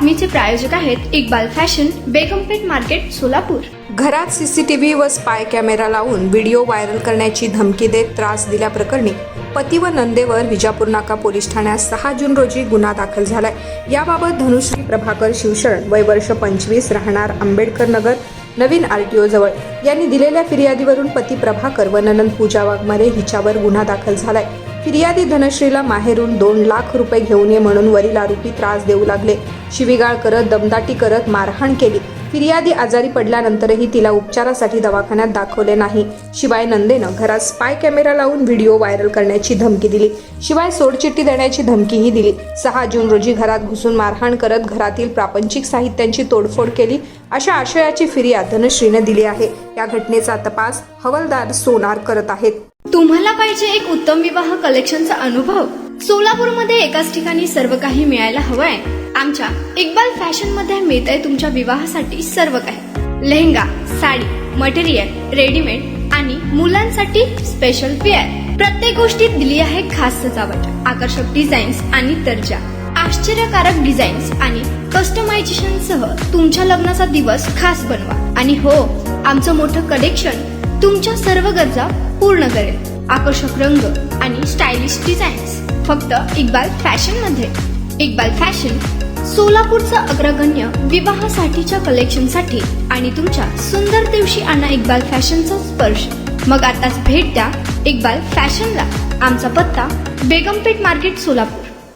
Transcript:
बातमीचे प्रायोजक आहेत Iqbal fashion, बेगमपेठ market, Solapur. घरात सीसीटीव्ही व स्पाय कॅमेरा लावून व्हिडिओ व्हायरल करण्याची धमकी देत त्रास दिल्याप्रकरणी पती व नंदेवर विजापूर नाका पोलीस ठाण्यात 6 जून रोजी गुन्हा दाखल झालाय। याबाबत धनुश्री प्रभाकर शिवशरण वय वर्ष 25 राहणार आंबेडकर नगर नवीन आरटीओ जवळ यांनी दिलेल्या फिर्यादीवरून पती प्रभाकर व ननंद पूजा वाघमारे हिच्यावर गुन्हा दाखल झालाय। फिर्यादी धनश्रीला माहेरून 2 लाख रुपये घेऊन ये म्हणून वरील आरोपी त्रास देऊ लागले। शिवीगाळ करत, दमदाटी करत मारहाण केली। फिर्यादी आजारी पडल्यानंतरही तिला उपचारासाठी दवाखान्यात दाखवले नाही। शिवाय नंदेनं घरात स्पाय कॅमेरा लावून व्हिडिओ व्हायरल करण्याची धमकी दिली। शिवाय सोडचिठ्ठी देण्याची धमकीही दिली। 6 जून रोजी घरात घुसून मारहाण करत घरातील प्रापंचिक साहित्यांची तोडफोड केली, अशा आशयाची फिर्याद धनश्रीने दिली आहे। या घटनेचा तपास हवालदार सोनार करत आहेत। तुम्हाला पाहिजे एक उत्तम विवाह कलेक्शनचा अनुभव? सोलापूरमध्ये एकाच ठिकाणी सर्व काही मिळायला हवंय। आमच्या इक्बाल फॅशन मध्ये मिळतंय तुमच्या विवाहासाठी सर्व काही। लेहंगा, साडी, मटेरियल, रेडीमेड आणि मुलांसाठी स्पेशल वेअर। प्रत्येक गोष्टीत दिली आहे खास सजावट, आकर्षक डिझाईन्स आणि दर्जा, आश्चर्यकारक डिझाईन्स आणि कस्टमायझेशन सह तुमच्या लग्नाचा दिवस खास बनवा। आणि हो, आमचं मोठं कलेक्शन तुमच्या सर्व गरजा पूर्ण करेल। आकर्षक रंग आणि स्टायलिश डिझाईन्स फक्त इक्बाल फॅशन मध्ये। इक्बाल फॅशन सोलापूरचा अग्रगण्य विवाहासाठीच्या कलेक्शनसाठी आणि तुमच्या सुंदर दिवशी आणा इक्बाल फॅशनचा स्पर्श। मग आताच भेट द्या इक्बाल फॅशनला। आमचा पत्ता बेगमपेठ मार्केट, सोलापूर।